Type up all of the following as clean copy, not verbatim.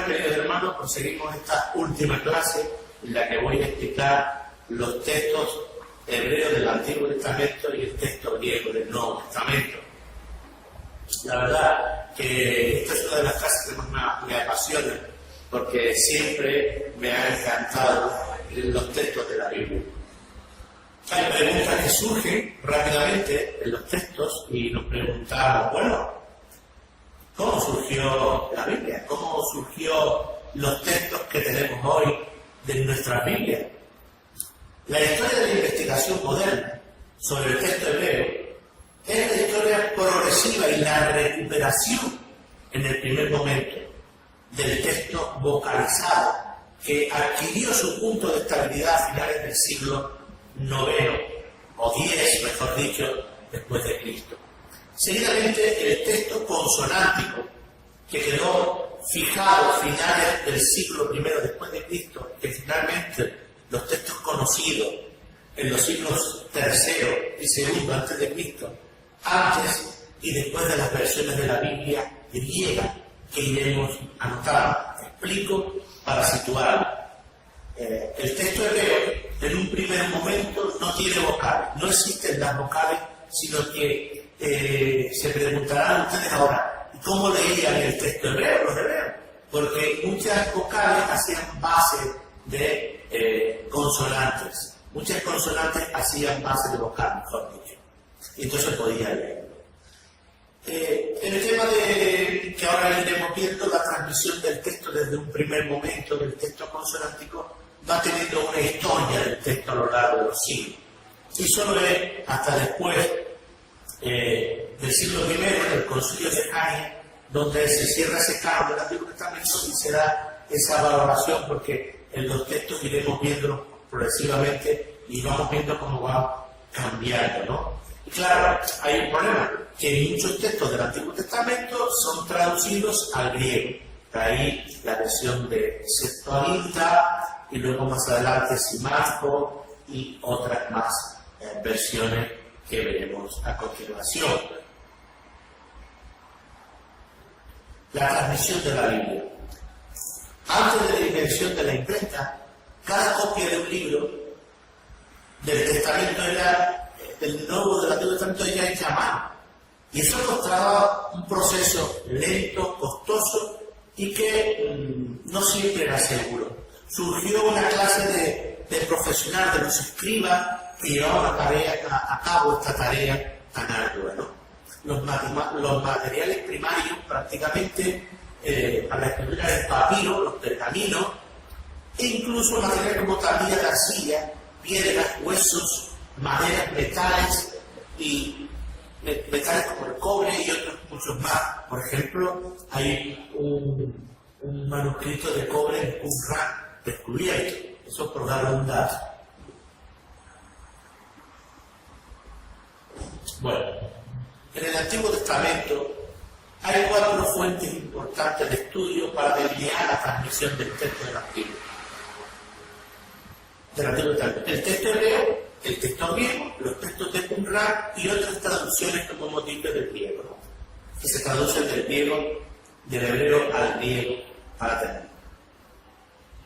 pues, queridos hermanos, proseguimos esta última clase en la que voy a explicar los textos hebreos del Antiguo Testamento y el texto griego del Nuevo Testamento. La verdad que esta es una de las clases que más me apasiona, porque siempre me han encantado los textos de la Biblia. Hay preguntas que surgen rápidamente en los textos y nos preguntamos, bueno, ¿cómo surgió la Biblia? ¿Cómo surgió los textos que tenemos hoy de nuestra Biblia? La historia de la investigación moderna sobre el texto hebreo es la historia progresiva y la recuperación en el primer momento del texto vocalizado que adquirió su punto de estabilidad a finales del siglo IX o X, mejor dicho, después de Cristo. Seguidamente, el texto consonántico, que quedó fijado a finales del siglo I después de Cristo, que finalmente los textos conocidos en los siglos III y II antes de Cristo, antes y después de las versiones de la Biblia griega que iremos anotando. Explico para situarlo. El texto hebreo en un primer momento no tiene vocales, no existen las vocales, sino que se preguntarán ustedes ahora, ¿y cómo leían el texto hebreo los hebreos? Porque muchas vocales hacían base de consonantes, muchas consonantes hacían base de vocal, mejor dicho, y entonces podía leerlo. En el tema de que ahora iremos viendo, la transmisión del texto desde un primer momento del texto consonántico va teniendo una historia del texto a lo largo de los siglos. Y solo es hasta después del siglo I, del Concilio de Nicea, donde se cierra ese canon del Antiguo Testamento y se da esa valoración, porque en los textos iremos viéndolo progresivamente y vamos viendo cómo va cambiando, ¿no? Y claro, hay un problema, que muchos textos del Antiguo Testamento son traducidos al griego. De ahí la versión de Septuaginta y luego más adelante Simarco y otras más versiones que veremos a continuación. La transmisión de la Biblia. Antes de la invención de la imprenta, cada copia de un libro del Testamento del Nuevo del Antiguo Testamento era hecha a mano. Y eso mostraba un proceso lento, costoso y que no siempre era seguro. Surgió una clase de profesional, de los escribas, que llevaban a cabo esta tarea tan ardua, ¿no? Los materiales primarios, prácticamente, para la escritura del papiro, los pergaminos, e incluso materiales como tablilla de arcilla, piedras, huesos, maderas, metales y metales como el cobre y otros muchos más. Por ejemplo, hay un manuscrito de cobre en Qumran descubierto, eso por dar un dato. Bueno, en el Antiguo Testamento hay 4 fuentes importantes de estudio para delinear la transmisión del texto del Antiguo Testamento. El texto hebreo, el texto griego, los textos de Qumran y otras traducciones como hemos dicho del griego, ¿no? Que se traducen del hebreo al griego para tener.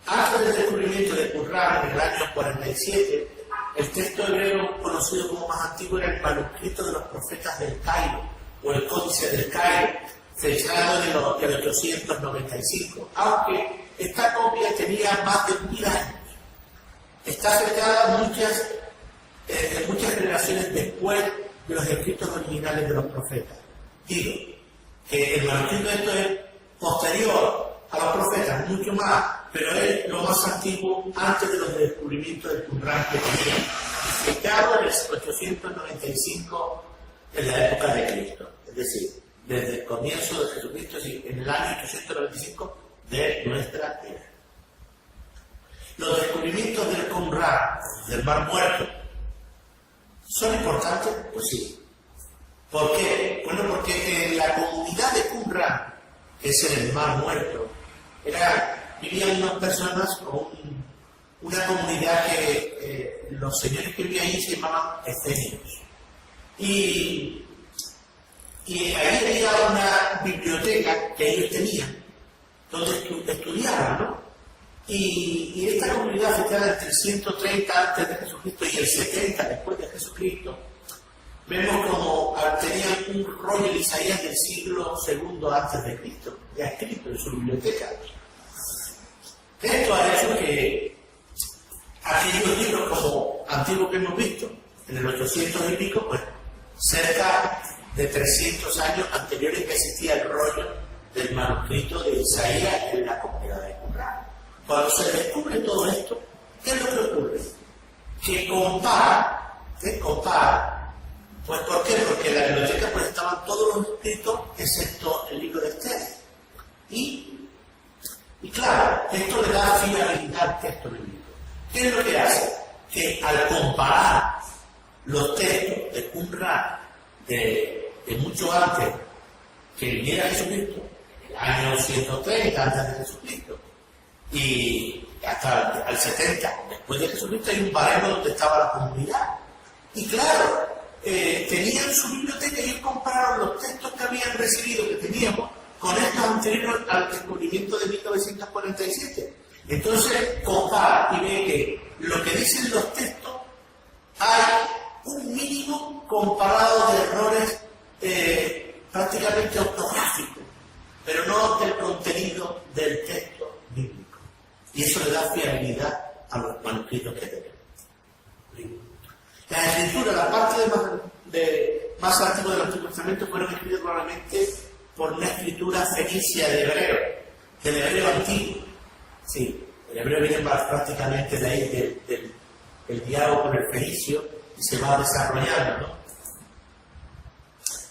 Antes del descubrimiento de Qumran en el año 47, el texto hebreo conocido como más antiguo era el manuscrito de los profetas del Cairo o el Códice del Cairo, fechado del 895, aunque esta copia tenía más de 1000 años. Está fechada muchas generaciones después de los escritos originales de los profetas. Digo que el manuscrito de esto es posterior a los profetas, mucho más, pero es lo más antiguo antes de los descubrimientos del Qumran que tenía, fechado en el 895 en la época de Cristo, es decir, desde el comienzo de Jesucristo, en el año 895 de nuestra era. Los descubrimientos del Qumran, del Mar Muerto, ¿son importantes? Pues sí. ¿Por qué? Bueno, porque en la comunidad de Qumran, que es en el Mar Muerto, vivían unas personas con una comunidad que los señores que vivían ahí se llamaban escénicos. Y ahí había una biblioteca que ellos tenían, donde estudiaban, ¿no? Y esta comunidad africana entre el 130 antes de Jesucristo y el 70 después de Jesucristo, vemos como tenían un rollo de Isaías del siglo II antes de Cristo, ya escrito en su biblioteca. Esto ha hecho que aquellos libros como antiguos que hemos visto, en el 800 y pico, pues cerca de 300 años anteriores que existía el rollo del manuscrito de Isaías en la comunidad de Qumran. Cuando se descubre todo esto, ¿qué es lo que ocurre? Que compara, pues ¿por qué? Porque en la biblioteca pues estaban todos los escritos excepto el libro de Esther. Y claro, esto le da fiabilidad al texto bíblico. ¿Qué es lo que hace? Que al comparar los textos de Qumran de mucho antes que viniera Jesucristo, el año 130 antes de Jesucristo, y hasta el 70 después de Jesucristo, hay un baremo donde estaba la comunidad. Y claro, tenían su biblioteca y ellos compararon los textos que habían recibido, que teníamos, con estos anteriores al descubrimiento de 1947. Entonces compara y ve que lo que dicen los textos hay un mínimo comparado de errores prácticamente ortográficos, pero no del contenido del texto bíblico. Y eso le da fiabilidad a los manuscritos que tenemos. Las escrituras, la parte más antigua del Antiguo Testamento, fueron escritas probablemente por una escritura fenicia de hebreo, del hebreo antiguo. Sí, el hebreo viene prácticamente de ahí, del diálogo con el fenicio, y se va desarrollando, ¿no?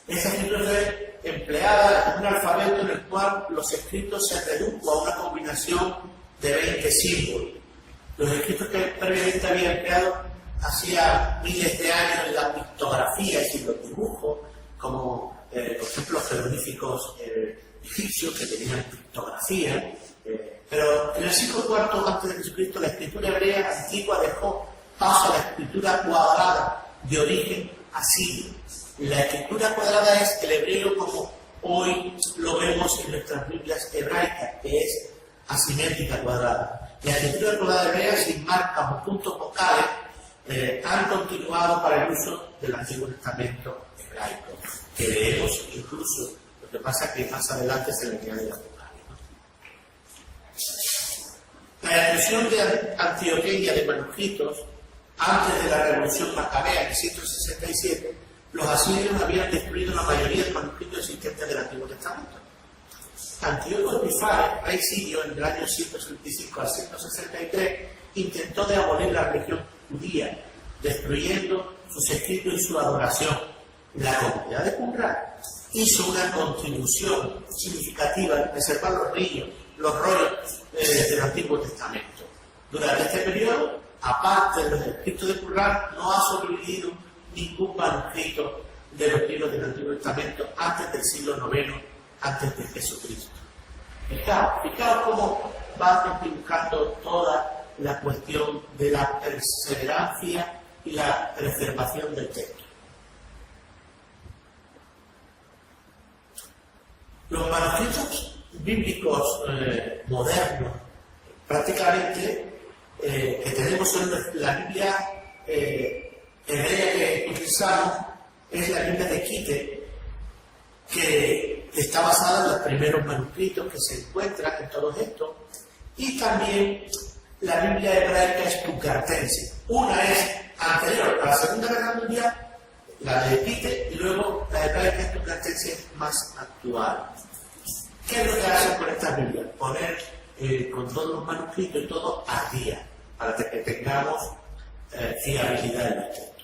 Esa escritura fue empleada en un alfabeto en el cual los escritos se redujo a una combinación de 20 símbolos. Los escritos que previamente había empleado hacía miles de años en la pictografía, es decir, los dibujos, como por ejemplo los jeroglíficos egipcios que tenían pictografía, pero en el siglo IV antes de Jesucristo la escritura hebrea antigua dejó paso a la escritura cuadrada de origen asirio. La escritura cuadrada es el hebreo como hoy lo vemos en nuestras Biblias hebraicas, que es asimétrica cuadrada. La escritura cuadrada hebrea sin marcas o puntos vocales han continuado para el uso del Antiguo Testamento hebraico, que leemos incluso, lo que pasa es que más adelante se le añade la vocal, ¿no? La destrucción de Antioquía de manuscritos antes de la Revolución Macabea en el 167, los asirios habían destruido la mayoría de los manuscritos existentes del Antiguo Testamento. Antíoco Epífanes, rey sirio, en el año 165 al 163, intentó de abolir la religión judía, destruyendo sus escritos y su adoración. La comunidad de Qumran hizo una contribución significativa en preservar los rollos del Antiguo Testamento. Durante este periodo, aparte de los escritos de Qumran, no ha sobrevivido ningún manuscrito de los libros del Antiguo Testamento antes del siglo IX, antes de Jesucristo. Fijaos cómo va dibujando toda la cuestión de la perseverancia y la preservación del texto. Los manuscritos bíblicos modernos, prácticamente, que tenemos son la Biblia hebrea que utilizamos, es la Biblia de Quite, que está basada en los primeros manuscritos que se encuentran en todos estos, y también la Biblia hebraica estucartense. Una es anterior a la Segunda Guerra Mundial, la de Quite, y luego la hebraica estucartense más actual. ¿Qué es lo que hacen con esta Biblia? Poner con todos los manuscritos y todo al día, para que tengamos fiabilidad en el texto.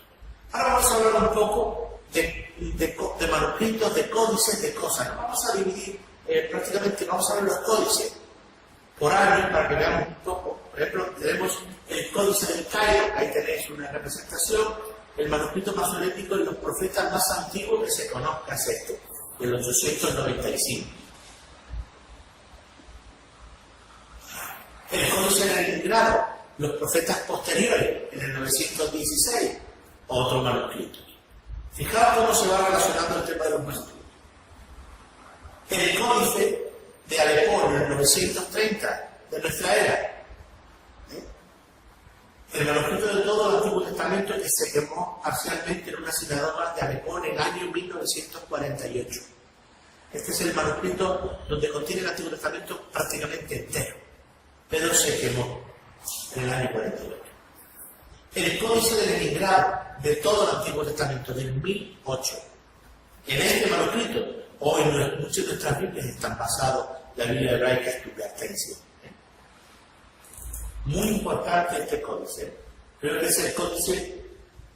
Ahora vamos a hablar un poco de manuscritos, de códices, de cosas. Nos vamos a dividir prácticamente, vamos a ver los códices por año para que veamos un poco. Por ejemplo, tenemos el códice del Cairo, ahí tenéis una representación. El manuscrito masorético de los profetas más antiguos que se conozca es este, del 895. El códice de Leningrado, los profetas posteriores, en el 916, otro manuscrito. Fijaos cómo se va relacionando el tema de los manuscritos. El códice de Alepo en el 930 de nuestra era. El manuscrito de todo el Antiguo Testamento que se quemó parcialmente en una sinagoga de Alepo en el año 1948. Este es el manuscrito donde contiene el Antiguo Testamento prácticamente entero, pero se quemó en el año 48. El Códice de Leningrado de todo el Antiguo Testamento del 1008. En este manuscrito, hoy muchas de nuestras Biblias están basados en la Biblia hebraica estudiantense. Muy importante este códice. Creo que es el códice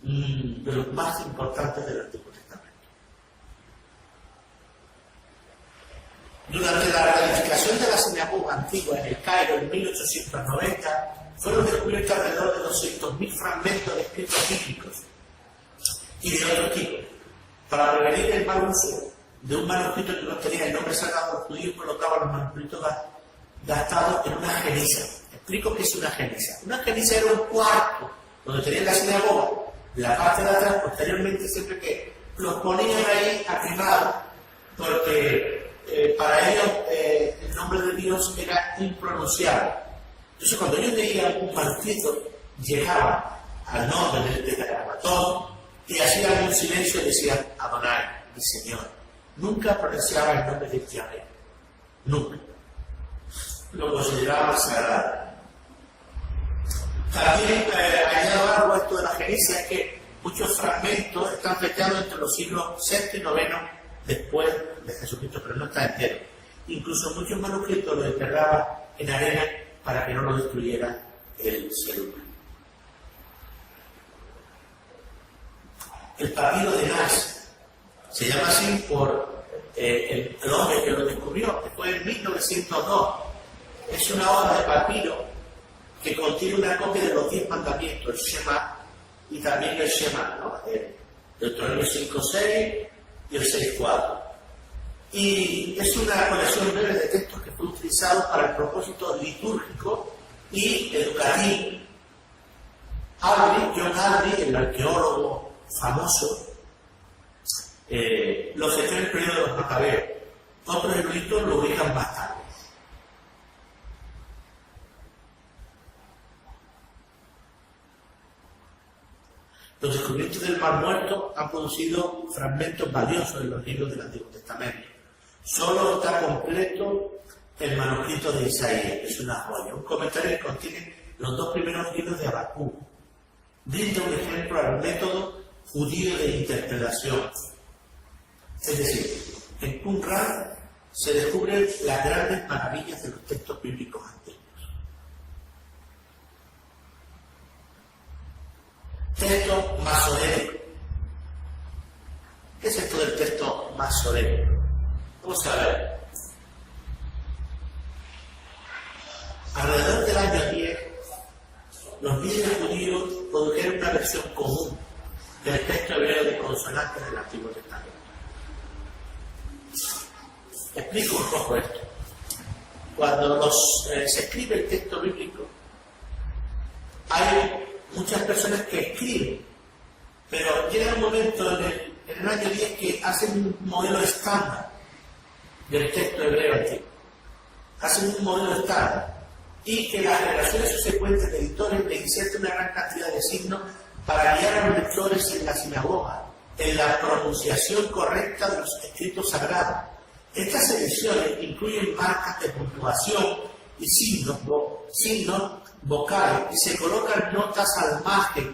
de los más importantes del Antiguo Testamento. Durante la reedificación de la sinagoga antigua en el Cairo en 1890, fueron descubiertos alrededor de 200.000 fragmentos de escritos bíblicos y de otro tipo. Para prevenir el mal uso de un manuscrito que no tenía el nombre sagrado, los judíos colocaban los manuscritos gastados en una geniza. Explico qué es una geniza. Una geniza era un cuarto donde tenían la sinagoga. La parte de atrás, posteriormente, siempre que los ponían ahí arrimados, porque para ellos el nombre de Dios era impronunciable. Entonces, cuando ellos leían un manuscrito, llegaban al nombre del tetragrámaton y hacían un silencio y decían: Adonai, mi Señor. Nunca pronunciaban el nombre de Yahvé. Nunca. Lo consideraban sagrado. También añado algo a esto de la geniza, es que muchos fragmentos están fechados entre los siglos VI y IX después de Jesucristo, pero no está entero. Incluso muchos manuscritos los enterraban en arena para que no lo destruyera el ser humano. El papiro de Nash se llama así por el hombre que lo descubrió, que fue en 1902. Es una hoja de papiro que contiene una copia de los 10 mandamientos, el Shema, y también el Shema, ¿no? El Deuteronomio 5.6 y el 6.4. Y es una colección breve de textos que fue utilizado para el propósito litúrgico y educativo. John Albee, el arqueólogo famoso, lo fechó en el periodo de los Macabeos. Otros eruditos lo ubican más tarde. Los descubrimientos del Mar Muerto han producido fragmentos valiosos en los libros del Antiguo Testamento. Solo está completo el manuscrito de Isaías, que es una joya. Un comentario que contiene los 2 primeros libros de Habacuc. Brinda un ejemplo al método judío de interpretación. Es decir, en Qumran se descubren las grandes maravillas de los textos bíblicos antiguos. Texto masorético. ¿Qué es esto del texto masorético? Vamos a ver. Alrededor del año 10, los líderes judíos produjeron una versión común del texto hebreo de consonantes del Antiguo Testamento. Explico un poco esto. Cuando se escribe el texto bíblico, hay muchas personas que escriben, pero llega un momento en el año 10 que hacen un modelo estándar del texto hebreo antiguo. Hacen un modelo estándar y que las generaciones subsecuentes de editores le insertan una gran cantidad de signos para guiar a los lectores en la sinagoga, en la pronunciación correcta de los escritos sagrados. Estas ediciones incluyen marcas de puntuación y signos vocales y se colocan notas al margen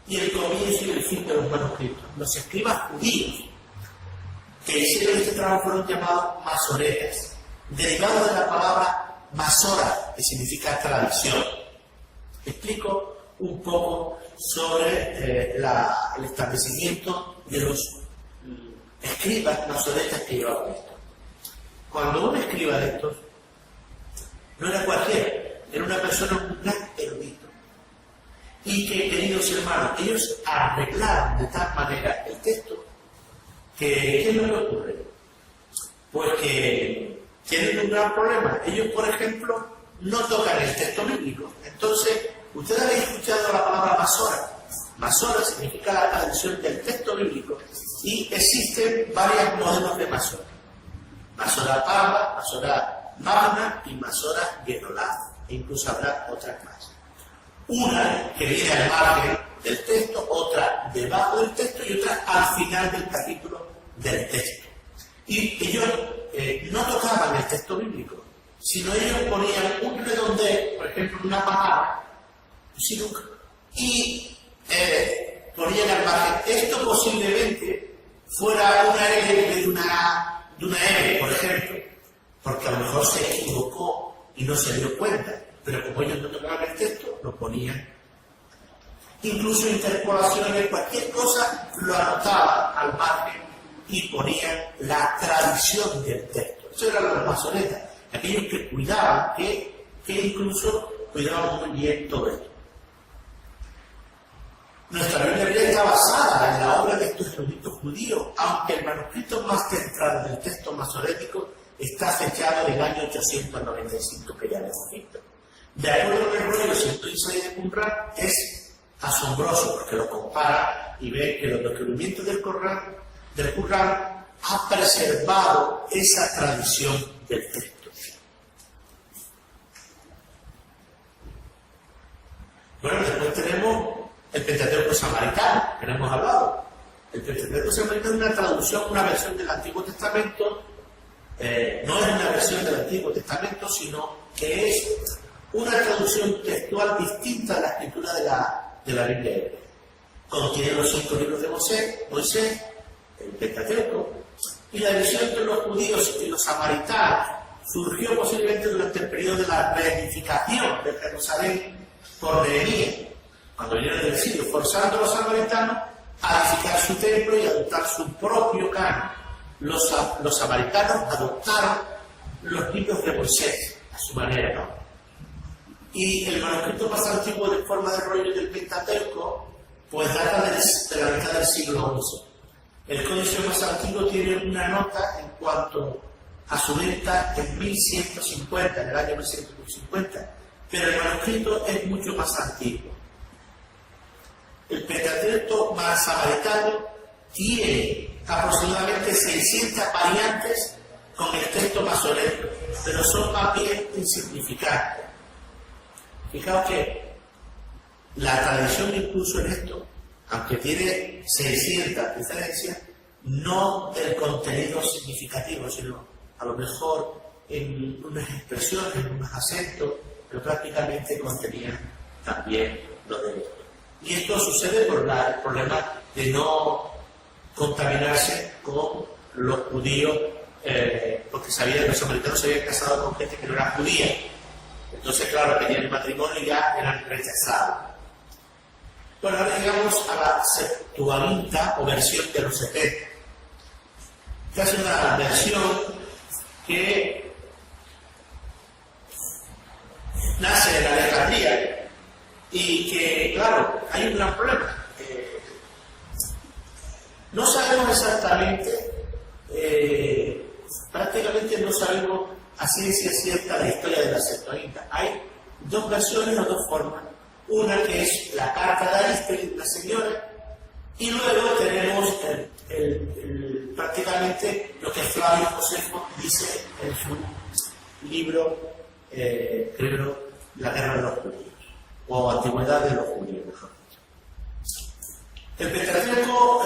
y el comienzo y el fin de los manuscritos. Los escribas judíos que hicieron este trabajo fueron llamados masoretas, derivados de la palabra masora, que significa tradición. Explico un poco sobre el establecimiento de los escribas masoretas que llevaban esto. Cuando un escriba de estos no era cualquiera, era una persona, un gran erudito. Y que, queridos hermanos, ellos arreglaron de tal manera el texto que, ¿qué no le ocurre? Pues que tienen un gran problema. Ellos, por ejemplo, no tocan el texto bíblico. Entonces, ustedes habéis escuchado la palabra masora. Masora significa la traducción del texto bíblico y existen varios modelos de masora. Masora Pamba, masora Magna y Masora Gedolá, e incluso habrá otras más. Una que viene al margen del texto, otra debajo del texto y otra al final del capítulo del texto. Y ellos no tocaban el texto bíblico, sino ellos ponían un redondel, por ejemplo, una palabra, y ponían al margen. Esto posiblemente fuera una L en vez de una M, por ejemplo, porque a lo mejor se equivocó y no se dio cuenta, pero como ellos no tocaban el texto, lo ponían. Incluso interpolaciones, cualquier cosa, lo anotaban al margen y ponían la tradición del texto. Eso eran los masonetas, aquellos que cuidaban, que incluso cuidaban muy bien todo esto. Nuestra Biblia hebrea está basada en la obra de estos eruditos judíos, aunque el manuscrito más central del texto masorético está fechado en el año 895, que ya hemos visto. De acuerdo con el rollo 106 de Qumran, es asombroso porque lo compara y ve que los descubrimientos del Qur'án ha preservado esa tradición del texto. Bueno, después tenemos el Pentateuco samaritano, que no hemos hablado. El Pentateuco samaritano es una traducción, una versión del Antiguo Testamento. No es una versión del Antiguo Testamento, sino que es una traducción textual distinta a la escritura de la Biblia hebrea. Contiene los 5 libros de Moisés, el Pentateuco, y la división entre los judíos y los samaritanos surgió posiblemente durante el periodo de la reedificación de Jerusalén por Nehemías, cuando vinieron del exilio, forzando a los samaritanos a edificar su templo y adoptar su propio canon. Los samaritanos adoptaron los libros de Moisés a su manera, ¿no? Y el manuscrito más antiguo de forma de rollo del Pentateuco, pues data de la mitad del siglo XI. El códice más antiguo tiene una nota en cuanto a su venta en 1150, en el año 1150, pero el manuscrito es mucho más antiguo. El Pentateuco más samaritano tiene aproximadamente 600 variantes con el texto masorético, pero son más bien insignificantes. Fijaos que la tradición incluso en esto, aunque tiene 600 diferencias, no del contenido significativo, sino a lo mejor en unas expresiones, en unos acentos, pero prácticamente contenían también lo de esto. Y esto sucede por el problema de no contaminarse con los judíos, porque sabían que los samaritanos se habían casado con gente que no era judía. Entonces, claro, tenían el matrimonio y ya eran rechazados. Bueno, ahora llegamos a la Septuaginta o versión de los 70. Esta es una versión que nace en Alejandría y que, claro, hay un gran problema. No sabemos exactamente, prácticamente no sabemos a ciencia cierta la historia de la Septuaginta. Hay dos versiones o dos formas. Una que es la carta de Arístenes, la señora, y luego tenemos prácticamente lo que Flavio Josefo dice en su libro, creo, La guerra de los judíos, o Antigüedad de los judíos, mejor dicho. El Pentateuco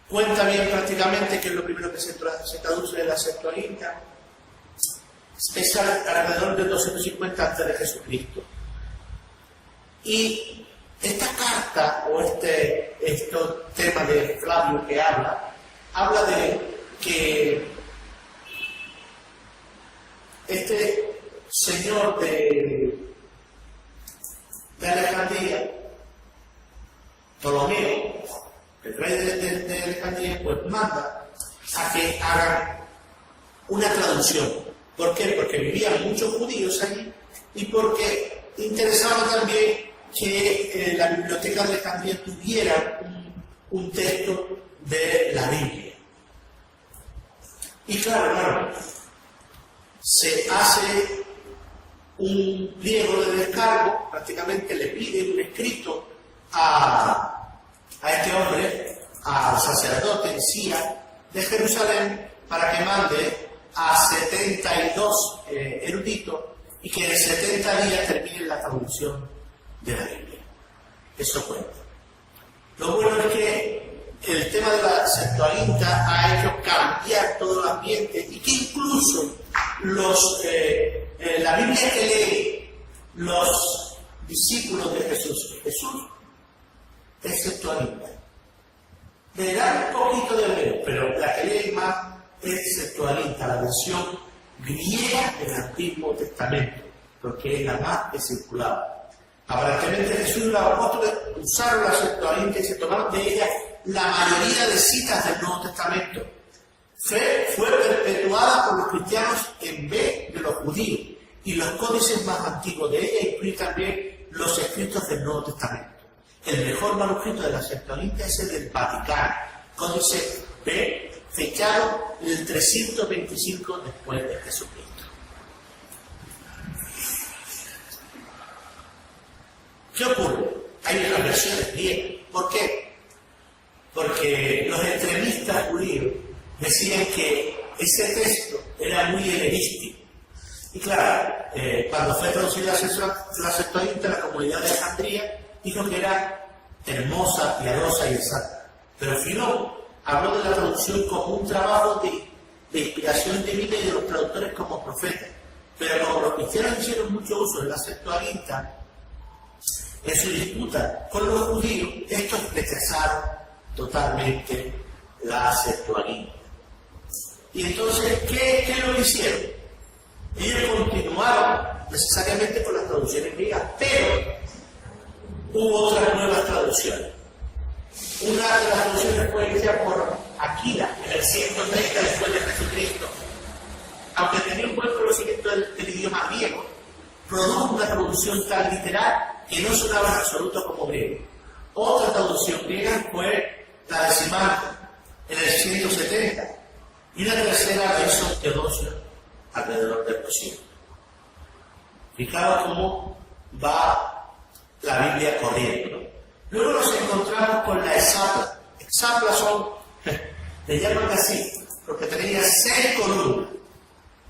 cuenta bien prácticamente, que es lo primero que se traduce de la Septuaginta, es alrededor de 250 antes de Jesucristo. Y esta carta, o este tema de Flavio que habla de que este señor de Alejandría, Ptolomeo, el rey de Alejandría, pues manda a que hagan una traducción. ¿Por qué? Porque vivían muchos judíos allí y porque interesaba también que la biblioteca de Alejandría tuviera un texto de la Biblia. Y claro, se hace un pliego de descargo, prácticamente le pide un escrito a este hombre, al sacerdote Sia de Jerusalén, para que mande a 72 eruditos y que en 70 días terminen la traducción de la Biblia. Eso cuenta. Lo bueno es que el tema de la Septuaginta ha hecho cambiar todo el ambiente y que incluso la Biblia que leen los discípulos de Jesús es Septuaginta. Leerán un poquito de hebreo, pero la que leen más es Septuaginta, la versión griega del Antiguo Testamento, porque es la más que circulaba. Aparentemente Jesús y los apóstoles usaron la Septuaginta y se tomaron de ella la mayoría de citas del Nuevo Testamento. Fue perpetuada por los cristianos en vez de los judíos, y los códices más antiguos de ella incluyen también los escritos del Nuevo Testamento. El mejor manuscrito de la Septuaginta es el del Vaticano, códice B, fechado el 325 después de Jesucristo. ¿Qué ocurre? Hay unas versiones griegas. ¿Por qué? Porque los extremistas judíos decían que ese texto era muy helenístico. Y claro, cuando fue traducida la Septuaginta, la comunidad de Alejandría dijo que era hermosa, piadosa y exacta. Pero Filón habló de la traducción como un trabajo de inspiración divina y de los traductores como profetas. Pero como los cristianos hicieron mucho uso de la Septuaginta, en su disputa con los judíos, estos rechazaron totalmente la Septuaginta. Y entonces, ¿qué es lo que hicieron? Ellos continuaron necesariamente con las traducciones griegas, pero hubo otras nuevas traducciones. Una de las traducciones fue hecha por Aquila en el 130 después de Jesucristo. Aunque tenía un buen conocimiento del idioma griego, produjo una traducción tan literal que no sonaba en absoluto como griego. Otra traducción griega fue la de Simaco en el 170 y una tercera la hizo Teodosio alrededor del 200. Fijaos cómo va la Biblia corriendo, ¿no? Luego nos encontramos con la Hexapla. Hexapla son, le llaman así, porque tenía 6 columnas.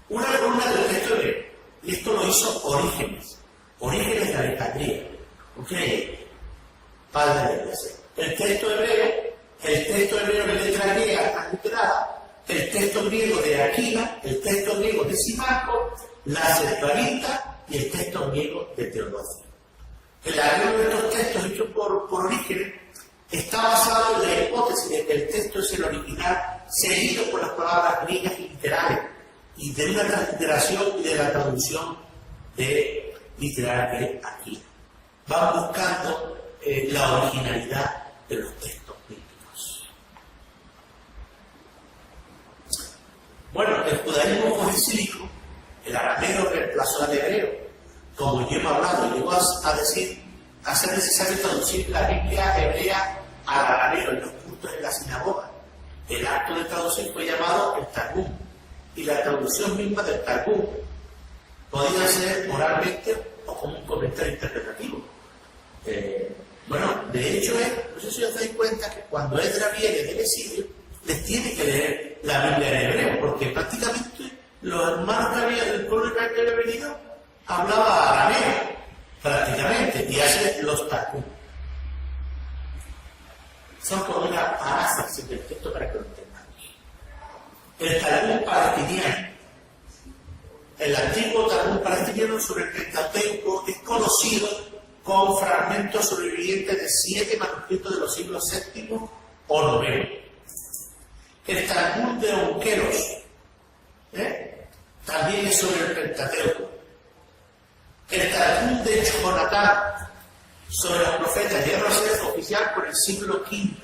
Una columna del texto hebreo, y esto lo hizo Orígenes de Alejandría, ¿ok? Padre de la Iglesia. El texto hebreo de letra griega transliterada, el texto griego de Aquila, el texto griego de Simaco, la Septuaginta y el texto griego de Teodosio. El arreglo de estos textos hechos por Orígenes está basado en la hipótesis de que el texto es el original seguido por las palabras griegas literales y de una transliteración y de la traducción literal de Aquila. Van buscando la originalidad de los textos bíblicos. Bueno, el judaísmo policílico, el arameo reemplazó al hebreo como idioma hablado y llegó a ser necesario traducir la Biblia hebrea al arameo en los cultos de la sinagoga. El acto de traducir fue llamado el Targum, y la traducción misma del Targum podía ser oralmente o como un comentario interpretativo. Bueno, de hecho, no sé si os dais cuenta que cuando Esdras viene del exilio, les tiene que leer la Biblia en hebreo, porque prácticamente los hermanos que había del pueblo que había venido hablaba arameo, prácticamente, y hace los Targum. Son como una paráfrasis del texto para que lo entendamos. El Talmud palestiniano. El antiguo Talmud palestiniano sobre el Pentateuco es conocido con fragmentos sobrevivientes de 7 manuscritos de los siglos VII o IX. El Talmud de Onkelos también es sobre el Pentateuco. El Talmud de Jonatán sobre los profetas llegó a ser oficial por el siglo V.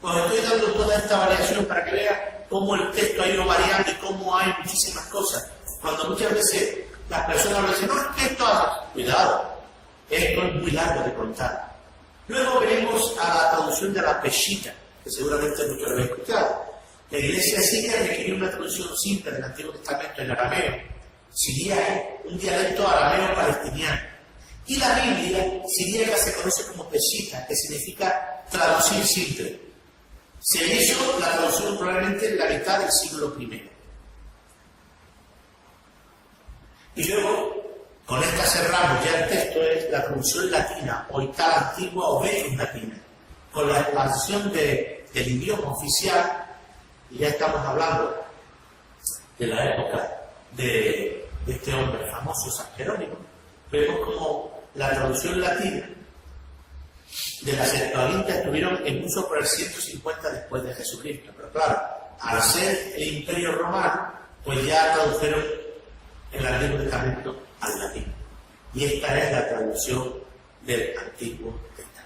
Os estoy dando toda esta variación para que vean cómo el texto ha ido variando y cómo hay muchísimas cosas. Cuando muchas veces las personas me dicen, no, el texto hace. Cuidado, esto es muy largo de contar. Luego venimos a la traducción de la Peshita, que seguramente muchos lo habéis escuchado. La iglesia siria requirió una traducción simple del Antiguo Testamento en arameo, siríaco, un dialecto arameo palestiniano. Y la Biblia siríaca se conoce como Peshita, que significa traducir simple. Se hizo la traducción probablemente en la mitad del siglo I. Y luego, con esta cerramos ya el texto, es la traducción latina, oital antigua o vetus latina. Con la expansión del idioma oficial, y ya estamos hablando de la época de este hombre famoso, San Jerónimo, vemos como la traducción latina de la Septuaginta estuvieron en uso por el 150 después de Jesucristo. Pero claro, al ser el Imperio Romano, pues ya tradujeron el Antiguo Testamento al latín. Y esta es la traducción del Antiguo Testamento.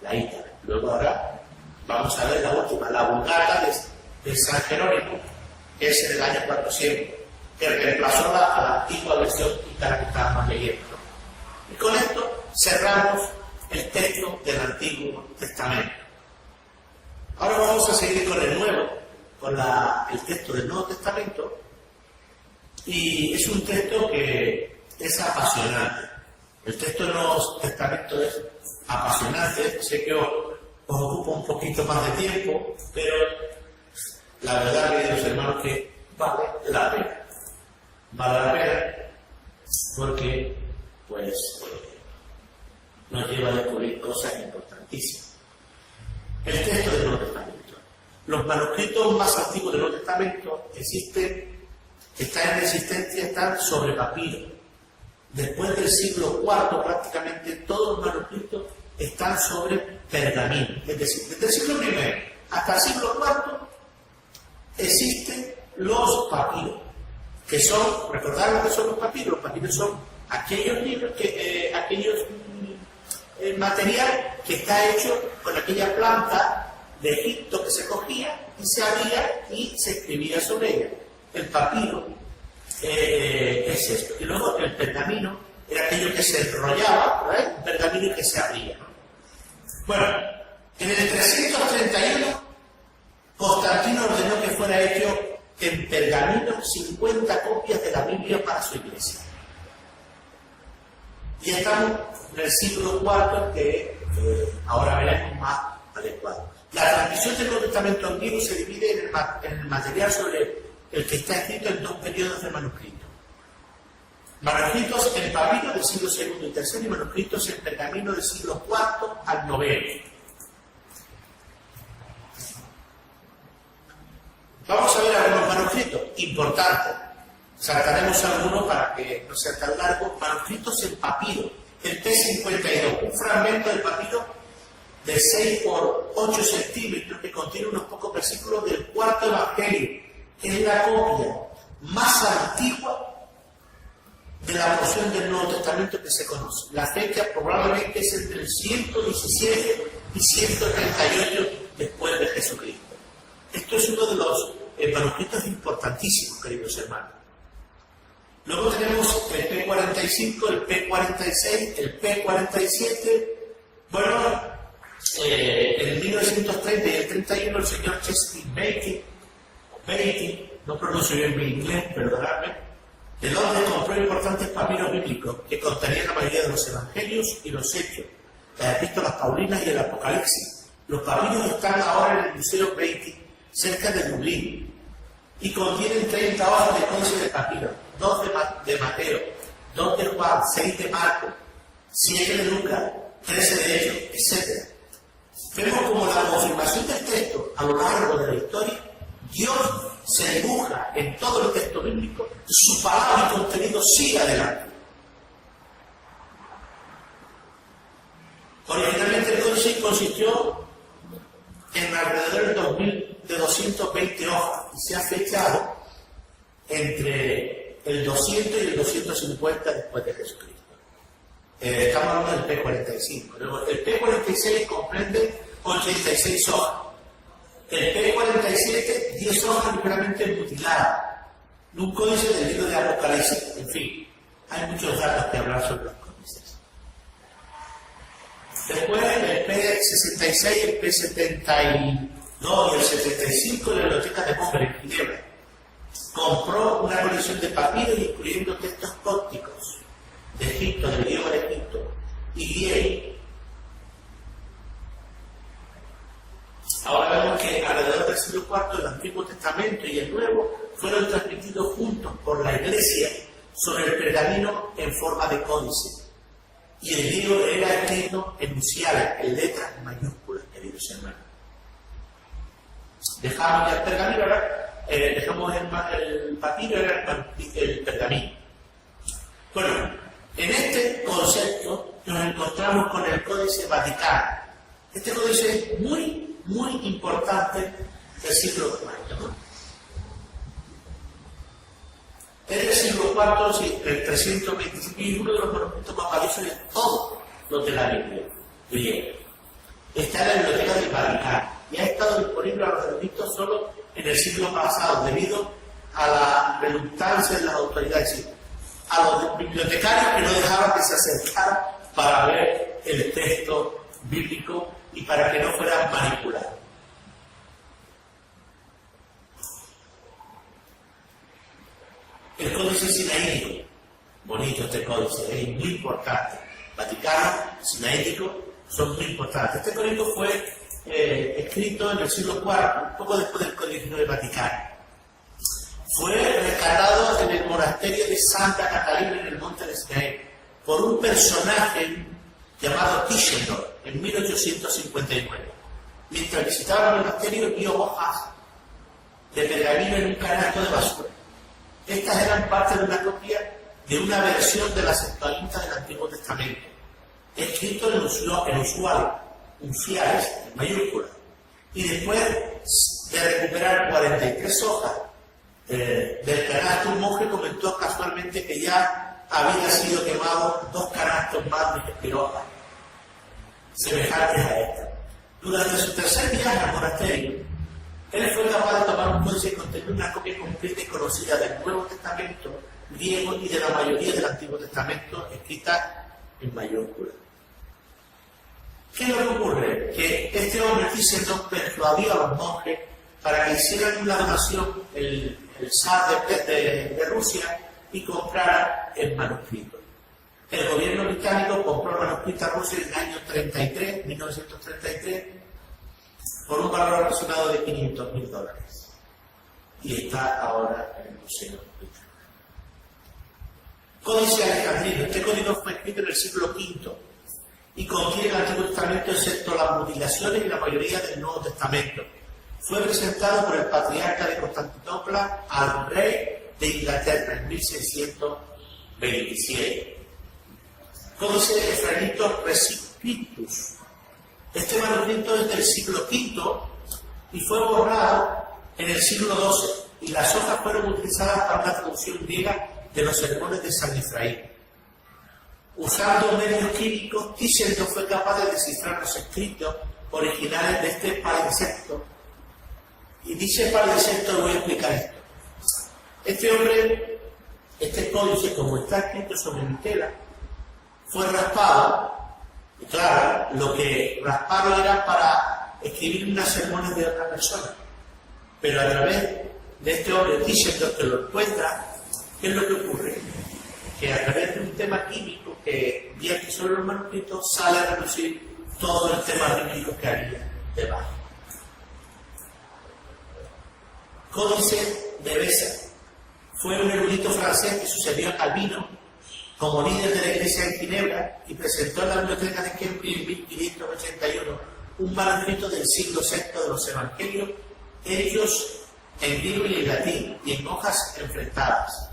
La ítala. Luego ahora vamos a ver la última, la Vulgata de San Jerónimo, que es en el año 400, que reemplazó a la antigua versión ítala que estábamos leyendo. Y con esto cerramos el texto del Antiguo Testamento. Ahora vamos a seguir con el Nuevo, con el texto del Nuevo Testamento, y es un texto que es apasionante. El texto del Nuevo Testamento es apasionante. Sé que os ocupa un poquito más de tiempo, pero la verdad, queridos hermanos, que vale la pena. Vale la pena porque, pues, nos lleva a descubrir cosas importantísimas. El texto del Nuevo Testamento. Los manuscritos más antiguos del Nuevo Testamento están en existencia, están sobre papiro. Después del siglo IV, prácticamente todos los manuscritos están sobre pergamino. Es decir, desde el siglo I hasta el siglo IV existen los papiros, que son, recordad lo que son los papiros. Los papiros son aquellos libros, el material que está hecho con aquella planta de Egipto que se cogía y se abría y se escribía sobre ella. El papiro es esto. Y luego el pergamino era aquello que se enrollaba, ¿verdad? Un pergamino que se abría, ¿no? Bueno, en el 331 Constantino ordenó que fuera hecho en pergamino 50 copias de la Biblia para su iglesia. Y estamos en el siglo IV, que ahora veremos más adecuado. La transmisión del Nuevo Testamento antiguo se divide en el material sobre el que está escrito en dos periodos de manuscritos. Manuscritos en papiro del siglo II y III y manuscritos en pergamino del siglo IV al IX. Vamos a ver algunos manuscritos importantes. Saltaremos algunos para que no sea tan largo. Manuscritos en papiro, el P52, un fragmento del papiro de 6 por 8 centímetros que contiene unos pocos versículos del cuarto evangelio. Es la copia más antigua de la porción del Nuevo Testamento que se conoce. La fecha probablemente es entre el 117 y 138 después de Jesucristo. Esto es uno de los manuscritos importantísimos, queridos hermanos. Luego tenemos el P45, el P46, el P47. Bueno, en 1930 y el 31 el señor Chesterton Beatty, no pronuncio bien mi inglés, perdonadme, de Londres compró importantes papiros bíblicos que contenían la mayoría de los evangelios y los hechos, las epístolas paulinas y el Apocalipsis. Los papiros están ahora en el Museo Beatty, cerca de Dublín, y contienen 30 hojas de códice de papiro, 2 de Mateo, 2 de Juan, 6 de Marcos, 7 de Lucas, 13 de Hechos, etc. Vemos como la confirmación del texto a lo largo de la historia, Dios se dibuja en todo el texto bíblico y su palabra y contenido sigue adelante. Originalmente el códice consistió en alrededor de 220 hojas y se ha fechado entre el 200 y el 250 después de Jesucristo. Estamos hablando del P45. Luego, el P46 comprende 86 hojas. El P47, 10 hojas ligeramente mutiladas. Un códice del libro de Apocalipsis. En fin, hay muchos datos que hablar sobre los códices. Después, el P66, el P72 y el 75 de la biblioteca de Montpellier en Ginebra. Compró una colección de papiros incluyendo textos cópticos de Egipto, del idioma de Egipto, y griego. Testamento y el Nuevo fueron transmitidos juntos por la Iglesia sobre el pergamino en forma de códice. Y el libro era escrito en unciales, en letras mayúsculas, queridos hermanos. Dejamos ya el pergamino, ahora dejamos el papiro, era el pergamino. Bueno, en este concepto nos encontramos con el Códice Vaticano. Este códice es muy, muy importante del siglo IV, ¿no? Es del siglo IV, el 325, y uno de los monumentos más valiosos de todos los de la Biblia griega. Está en la Biblioteca del Vaticano y ha estado disponible a los eruditos solo en el siglo pasado, debido a la reluctancia de las autoridades, a los bibliotecarios que no dejaban que se acercaran para ver el texto bíblico y para que no fueran manipulados. El códice sinaítico, bonito este códice, es muy importante. Vaticano, sinaítico, son muy importantes. Este códice fue escrito en el siglo IV, un poco después del Códice del Vaticano. Fue rescatado en el monasterio de Santa Catalina en el monte de Sinaí por un personaje llamado Tischendorf en 1859. Mientras visitaba el monasterio, vio hojas de pergamino en un canasto de basura. Estas eran parte de una copia de una versión de la Septuaginta del Antiguo Testamento, escrito en unciales, en mayúsculas. Y después de recuperar 43 hojas del canasto, un monje comentó casualmente que ya había sido quemado 2 canastos más de espirojas semejantes a esta. Durante su tercer viaje al monasterio, él fue capaz de tomar un códice y contener una copia completa y conocida del Nuevo Testamento griego y de la mayoría del Antiguo Testamento escrita en mayúsculas. ¿Qué es lo que ocurre? Que este hombre Tischendorf persuadió a los monjes para que hicieran una donación, el zar de Rusia, y compraran el manuscrito. El gobierno británico compró el manuscrito a Rusia en el año 1933, por un valor aproximado de $500,000. Y está ahora en el Museo Británico. Códice Alejandrino. Este código fue escrito en el siglo V y contiene el Antiguo Testamento excepto las mutilaciones y la mayoría del Nuevo Testamento. Fue presentado por el patriarca de Constantinopla al rey de Inglaterra en 1627. Códice Efrainito Rescriptus. Este manuscrito es del siglo V y fue borrado en el siglo XII, y las hojas fueron utilizadas para una traducción griega de los sermones de San Efraín. Usando medios químicos, Tischendorf fue capaz de descifrar los escritos originales de este palimpsesto. Y dice palimpsesto, voy a explicar esto. Este hombre, este códice, como está escrito sobre mi tela, fue raspado. Y claro, lo que rasparon era para escribir unas sermones de otra persona. Pero a través de este hombre Tischendorf que lo encuentra, ¿qué es lo que ocurre? Que a través de un tema químico que vierte sobre los manuscritos sale a reducir todo el tema bíblico que había debajo. Códice de Beza. Fue un erudito francés que sucedió a Calvino como líder de la Iglesia en Ginebra y presentó en la Biblioteca de Cambridge en 1581 un manuscrito del siglo VI de los Evangelios, hechos en griego y en latín y en hojas enfrentadas.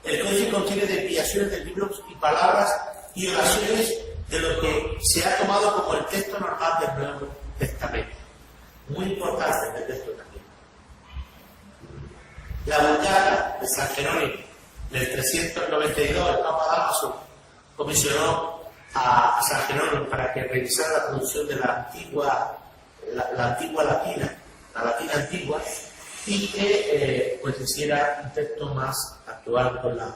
El códice contiene desviaciones de libros y palabras y oraciones de lo que se ha tomado como el texto normal del Nuevo Testamento. Muy importante el texto también. La Vulgata de San Jerónimo del 392, el Papa Damaso comisionó a San Jerónimo para que revisara la producción de la antigua latina, la latina antigua, y que pues hiciera un texto más actual con la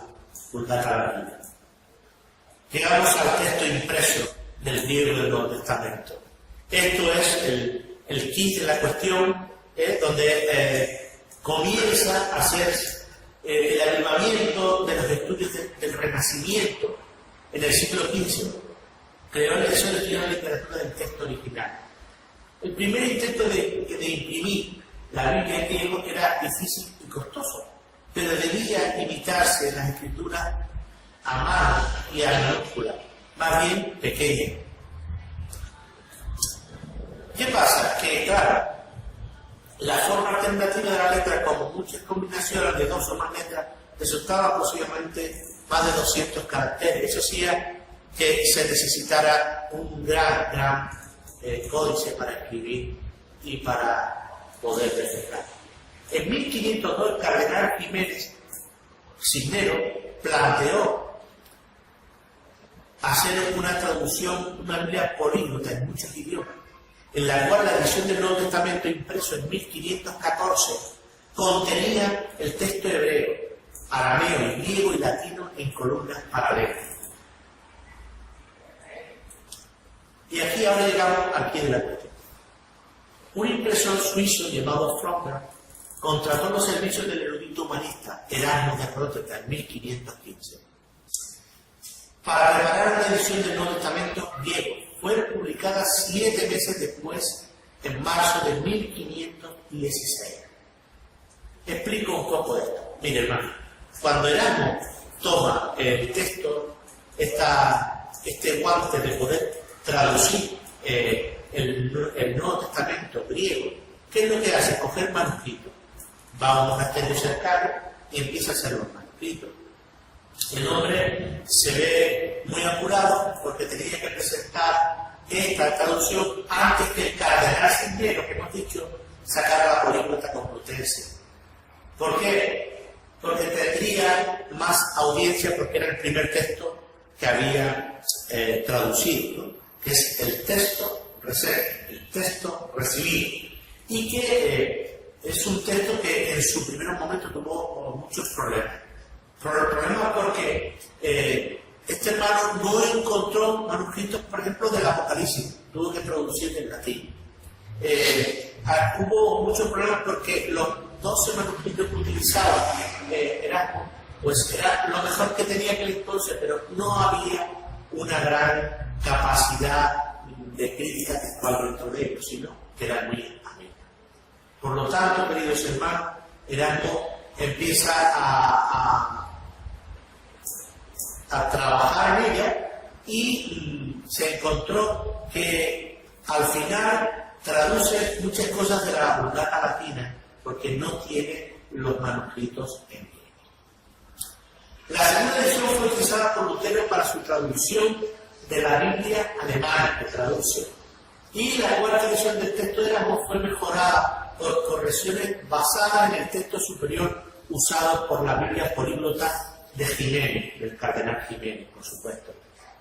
Vulgata latina. Llegamos al texto impreso del libro del Nuevo Testamento. Esto es el kit de la cuestión, donde comienza a hacer el avivamiento de los estudios del Renacimiento en el siglo XV. Creó la edición de estudiar la literatura del texto original. El primer intento de imprimir la Biblia en griego era difícil y costoso, pero debía imitarse las escrituras a mano y a minúscula, más bien pequeña. ¿Qué pasa? Que, claro, la forma alternativa de la letra, como muchas combinaciones de dos o más letras, resultaba posiblemente más de 200 caracteres. Eso hacía que se necesitara un gran códice para escribir y para poder reflejar. En 1502, el cardenal Jiménez Cisneros planteó hacer una traducción, una Biblia políglota en muchos idiomas, en la cual la edición del Nuevo Testamento impreso en 1514 contenía el texto hebreo, arameo, griego y latino en columnas paralelas. Y aquí ahora llegamos al pie de la cuestión. Un impresor suizo llamado Fromberg contrató los servicios del erudito humanista Erasmo de Rotterdam en 1515 para preparar una edición del Nuevo Testamento griego. Fue publicada 7 meses después, en marzo de 1516. Explico un poco esto. Mire, hermano, cuando Erasmo toma el texto, este guante de poder traducir el Nuevo Testamento griego, ¿qué es lo que hace? Coger manuscritos. Va a un monasterio cercano y empieza a hacer los manuscritos. El hombre se ve muy apurado porque tenía que presentar esta traducción antes que el cardenal Cisneros, que hemos dicho, sacara la políglota complutense. ¿Por qué? Porque tendría más audiencia, porque era el primer texto que había traducido, ¿no? Que es el texto recibido, y que es un texto que en su primer momento tuvo muchos problemas. Problemas porque este hermano no encontró manuscritos, por ejemplo, del Apocalipsis, tuvo que traducir en latín. Hubo muchos problemas porque los 12 manuscritos que utilizaba era lo mejor que tenía aquel entonces, pero no había una gran capacidad de crítica textual dentro de ellos, sino que era muy ameno. Por lo tanto, queridos hermanos, Erasmo empieza a trabajar en ella y se encontró que al final traduce muchas cosas de la Vulgata latina porque no tiene los manuscritos en griego. La segunda edición fue utilizada por Lutero para su traducción de la Biblia alemana, que traduce, y la cuarta edición del texto de Erasmo fue mejorada por correcciones basadas en el texto superior usado por la Biblia políglota de Jiménez, del cardenal Jiménez, por supuesto.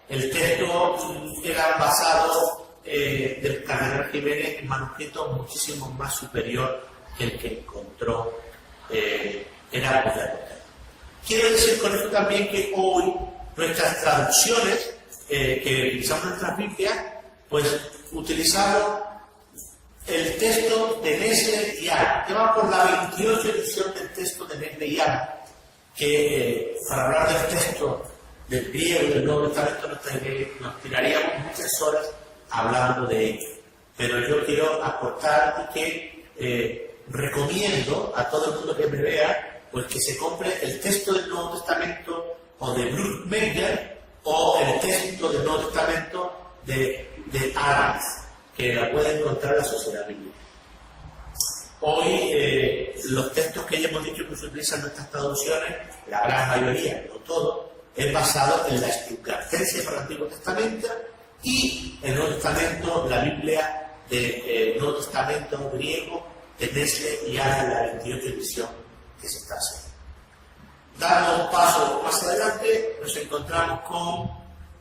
El texto era basado del cardenal Jiménez en manuscritos muchísimo más superior que el que encontró Erasmo de Rotterdam. Quiero decir con esto también que hoy nuestras traducciones que utilizamos en nuestras Biblias, pues utilizamos el texto de Nestle y Young, que va por la 28 edición del texto de Nestle y Young, que para hablar del texto del griego y del Nuevo Testamento nos tiraríamos muchas horas hablando de ello. Pero yo quiero aportar y que recomiendo a todo el mundo que me vea, pues que se compre el texto del Nuevo Testamento o de Bruce Menger o el texto del Nuevo Testamento de Adams, que la puede encontrar en la Sociedad Bíblica. Hoy los textos que ya hemos dicho que se utilizan en nuestras traducciones, la gran mayoría, no todo, es basado en la Stuttgartense para el Antiguo Testamento y el Nuevo Testamento, la Biblia del Nuevo Testamento griego de Nestle y Young, la 28 edición que se está haciendo. Dando un paso más adelante, nos encontramos con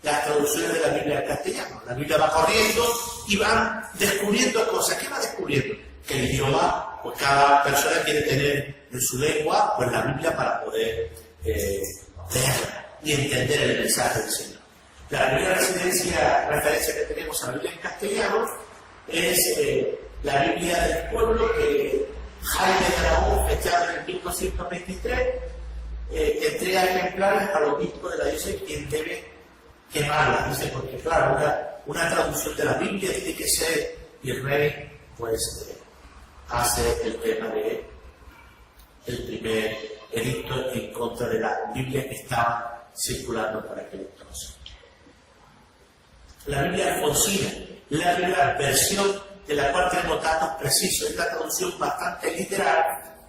las traducciones de la Biblia al castellano. La Biblia va corriendo y van descubriendo cosas. ¿Qué va descubriendo? Que el idioma, pues cada persona quiere tener en su lengua, pues la Biblia para poder verla y entender el mensaje del Señor. La primera referencia que tenemos a la Biblia en castellano es la Biblia del pueblo que Jaime de Aragón, fechada en el 1223, entrega ejemplares al obispo de la diócesis, quien debe quemarla, dice, porque claro, una traducción de la Biblia tiene que ser, y el rey, pues, hace el tema de el primer edicto en contra de la Biblia que estaba circulando por aquel entonces. La Biblia alfonsina, la primera versión de la cual tenemos datos precisos, es la traducción bastante literal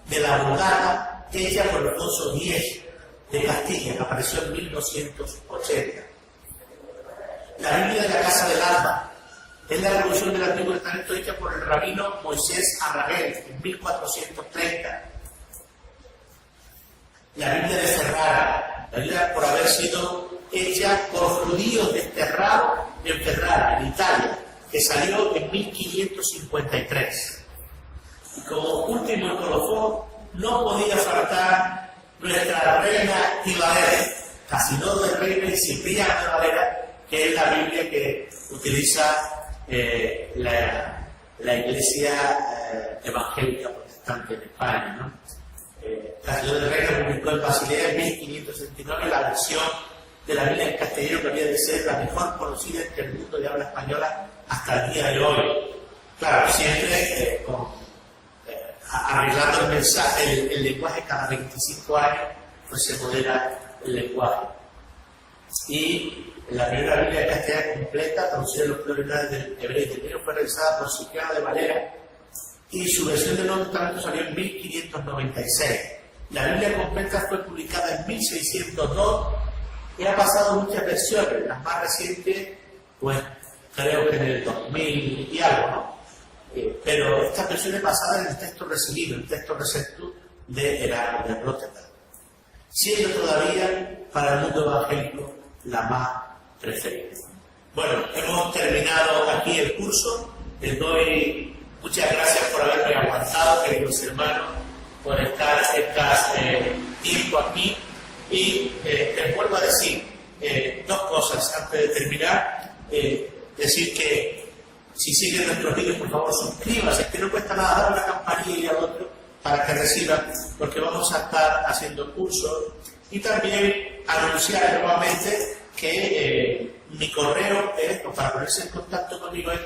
de la Vulgata hecha por Alfonso X de Castilla, que apareció en 1280. La Biblia de la Casa del Alba es la traducción del Antiguo Testamento hecha por el rabino Moisés Arragel en 1430. La Biblia de Ferrara, la Biblia por haber sido hecha por judíos desterrados en Ferrara, en Italia, que salió en 1553. Y como último colofón, no podía faltar nuestra reina y Valera, casi no de reina y Cipriana de Valera, que es la Biblia que utiliza la Iglesia Evangélica Protestante en España, ¿no? La ciudad de Reina publicó en Basilea en 1569 la versión de la Biblia en castellano que había de ser la mejor conocida entre el mundo de habla española hasta el día de hoy. Claro, siempre arreglando el mensaje, el lenguaje cada 25 años, pues se modera el lenguaje. Y la primera Biblia castellana completa, traducida en los plurales del hebreo y del griego, fue realizada por Cipriano de Valera y su versión del Nuevo Testamento salió en 1596. La Biblia completa fue publicada en 1602 y ha pasado muchas versiones, las más recientes, pues creo que en el 2000 y algo, ¿no? Pero estas versiones basadas en el texto recibido, el texto receptus de Heraclio de Rotterdam, siendo todavía para el mundo evangélico la más preferida. Bueno, hemos terminado aquí el curso. Les doy muchas gracias por haberme aguantado, queridos hermanos, por estar tiempo aquí. Y les vuelvo a decir dos cosas antes de terminar. Decir que si siguen nuestros vídeos, por favor, suscríbanse, que no cuesta nada dar una campanilla y al otro para que reciban, porque vamos a estar haciendo cursos. Y también anunciar nuevamente que mi correo para ponerse en contacto conmigo es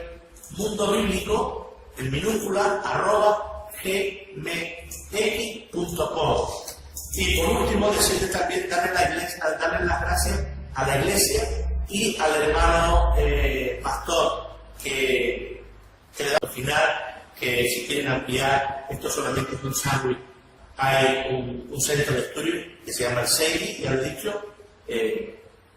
mundobíblico, en minúscula, @gmx.com. Y por último, decirles también, darle las gracias a la Iglesia y al hermano pastor que le da al final, que si quieren ampliar, esto solamente es un sándwich. Hay un centro de estudio que se llama el SEIDI, ya lo he dicho.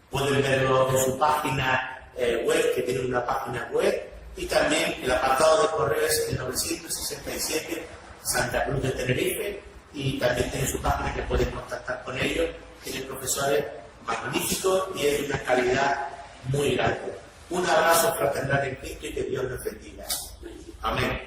Pueden verlo en su página web, que tiene una página web, y también el apartado de correo es el 967 Santa Cruz de Tenerife, y también tiene su página que pueden contactar con ellos. Tienen profesores magníficos y es de una calidad muy grande. Un abrazo fraternal en Cristo y que Dios los bendiga. Amén.